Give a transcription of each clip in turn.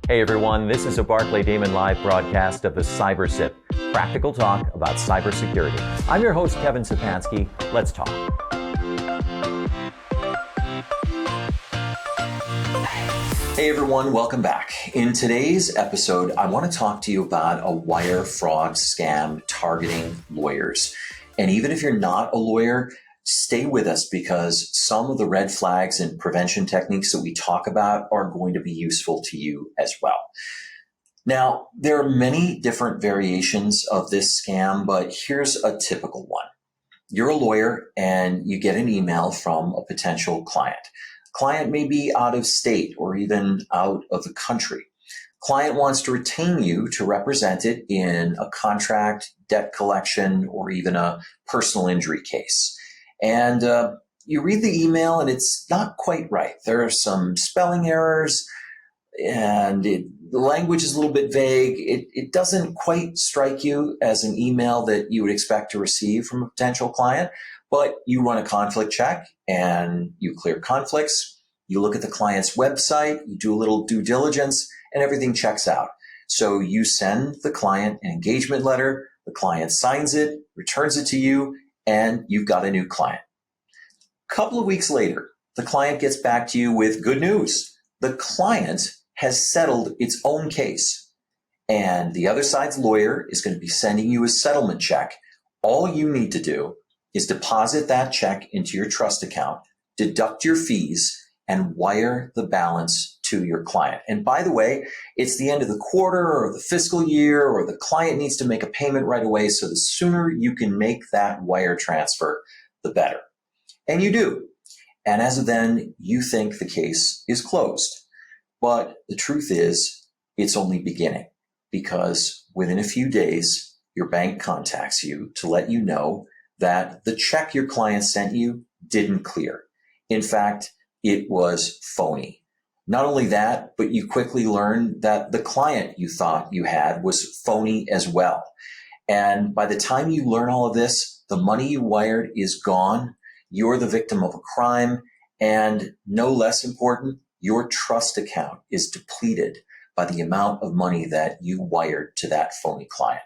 Hey everyone, this is a Barclay Damon live broadcast of the Cyber Sip, practical talk about cybersecurity. I'm your host, Kevin Sapansky. Let's talk. Hey everyone, welcome back. In today's episode, I want to talk to you about a wire fraud scam targeting lawyers. And even if you're not a lawyer, stay with us because some of the red flags and prevention techniques that we talk about are going to be useful to you as well. Now, there are many different variations of this scam, but here's a typical one. You're a lawyer and you get an email from a potential client. Client may be out of state or even out of the country. Client wants to retain you to represent it in a contract, debt collection, or even a personal injury case. And you read the email and it's not quite right. There are some spelling errors and the language is a little bit vague. It doesn't quite strike you as an email that you would expect to receive from a potential client, but you run a conflict check and you clear conflicts. You look at the client's website, you do a little due diligence, and everything checks out. So you send the client an engagement letter, the client signs it, returns it to you, and you've got a new client. A couple of weeks later, the client gets back to you with good news. The client has settled its own case, and the other side's lawyer is going to be sending you a settlement check. All you need to do is deposit that check into your trust account, deduct your fees, and wire the balance to your client. And by the way, it's the end of the quarter or the fiscal year, or the client needs to make a payment right away. So the sooner you can make that wire transfer, the better. And you do. And as of then, you think the case is closed. But the truth is, it's only beginning, because within a few days, your bank contacts you to let you know that the check your client sent you didn't clear. In fact, it was phony. Not only that, but you quickly learn that the client you thought you had was phony as well. And by the time you learn all of this, the money you wired is gone. You're the victim of a crime. And no less important, your trust account is depleted by the amount of money that you wired to that phony client.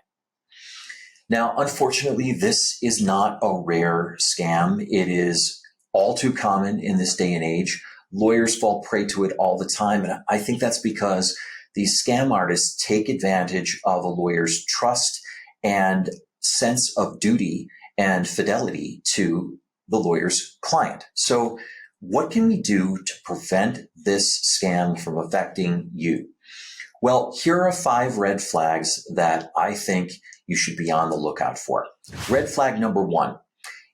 Now, unfortunately, this is not a rare scam. It is all too common in this day and age. Lawyers fall prey to it all the time. And I think that's because these scam artists take advantage of a lawyer's trust and sense of duty and fidelity to the lawyer's client. So what can we do to prevent this scam from affecting you? Well, here are 5 red flags that I think you should be on the lookout for. Red flag number 1.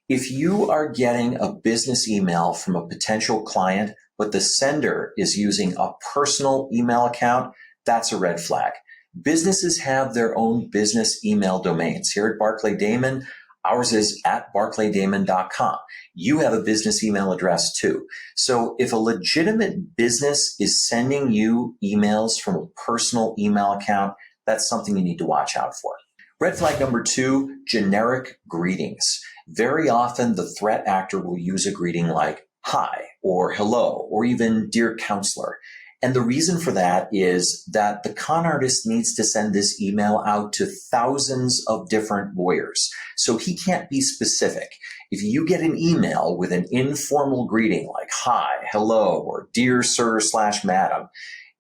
If you are getting a business email from a potential client, but the sender is using a personal email account, that's a red flag. Businesses have their own business email domains. Here at Barclay Damon, ours is at barclaydamon.com. You have a business email address too. So if a legitimate business is sending you emails from a personal email account, that's something you need to watch out for. Red flag number 2, generic greetings. Very often the threat actor will use a greeting like hi or hello or even dear counselor. And the reason for that is that the con artist needs to send this email out to thousands of different lawyers. So he can't be specific. If you get an email with an informal greeting like hi, hello, or dear sir/madam,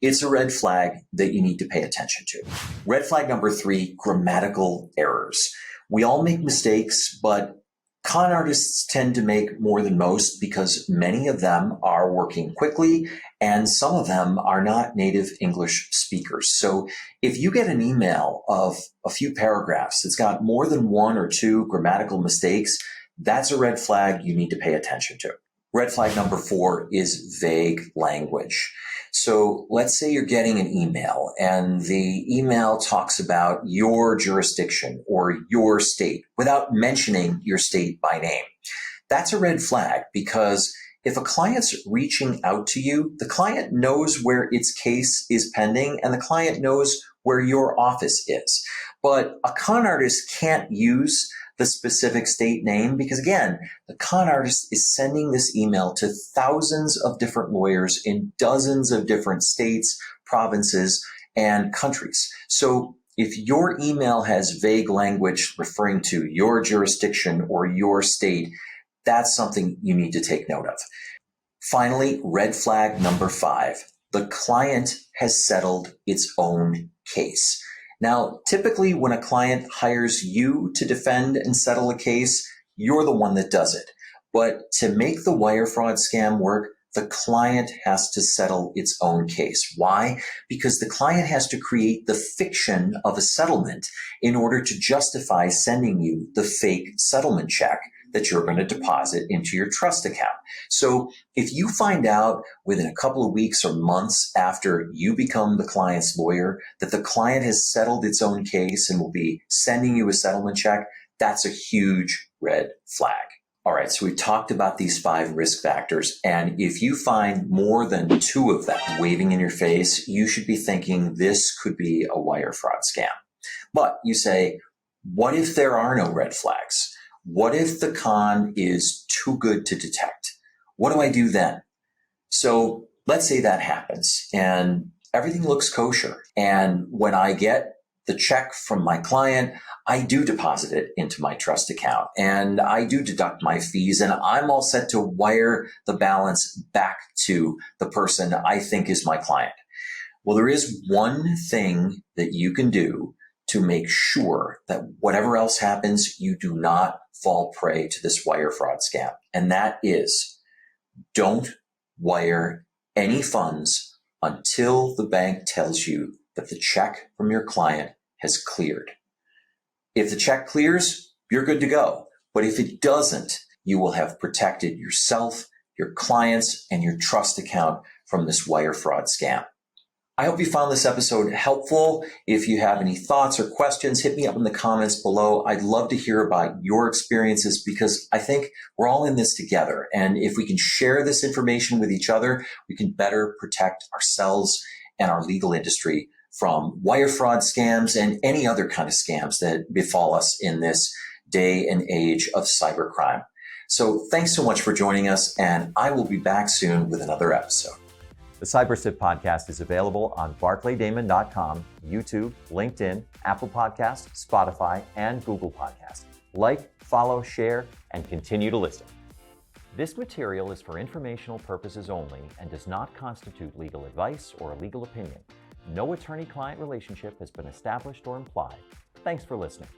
it's a red flag that you need to pay attention to. Red flag number 3, grammatical errors. We all make mistakes, but con artists tend to make more than most because many of them are working quickly and some of them are not native English speakers. So if you get an email of a few paragraphs that's got more than 1 or 2 grammatical mistakes, that's a red flag you need to pay attention to. Red flag number 4 is vague language. So let's say you're getting an email and the email talks about your jurisdiction or your state without mentioning your state by name. That's a red flag because if a client's reaching out to you, the client knows where its case is pending and the client knows where your office is. But a con artist can't use the specific state name, because again, the con artist is sending this email to thousands of different lawyers in dozens of different states, provinces, and countries. So if your email has vague language referring to your jurisdiction or your state, that's something you need to take note of. Finally, red flag number 5, the client has settled its own case. Now, typically when a client hires you to defend and settle a case, you're the one that does it. But to make the wire fraud scam work, the client has to settle its own case. Why? Because the client has to create the fiction of a settlement in order to justify sending you the fake settlement check that you're going to deposit into your trust account. So if you find out within a couple of weeks or months after you become the client's lawyer that the client has settled its own case and will be sending you a settlement check, that's a huge red flag. All right, so we talked about these 5 risk factors, and if you find more than 2 of them waving in your face, you should be thinking this could be a wire fraud scam. But you say, what if there are no red flags? What if the con is too good to detect? What do I do then? So let's say that happens and everything looks kosher. And when I get the check from my client, I do deposit it into my trust account and I do deduct my fees and I'm all set to wire the balance back to the person I think is my client. Well, there is one thing that you can do to make sure that whatever else happens, you do not fall prey to this wire fraud scam. And that is, don't wire any funds until the bank tells you that the check from your client has cleared. If the check clears, you're good to go. But if it doesn't, you will have protected yourself, your clients, and your trust account from this wire fraud scam. I hope you found this episode helpful. If you have any thoughts or questions, hit me up in the comments below. I'd love to hear about your experiences because I think we're all in this together. And if we can share this information with each other, we can better protect ourselves and our legal industry from wire fraud scams and any other kind of scams that befall us in this day and age of cybercrime. So thanks so much for joining us, and I will be back soon with another episode. The CyberSip podcast is available on BarclayDamon.com, YouTube, LinkedIn, Apple Podcasts, Spotify, and Google Podcasts. Like, follow, share, and continue to listen. This material is for informational purposes only and does not constitute legal advice or a legal opinion. No attorney-client relationship has been established or implied. Thanks for listening.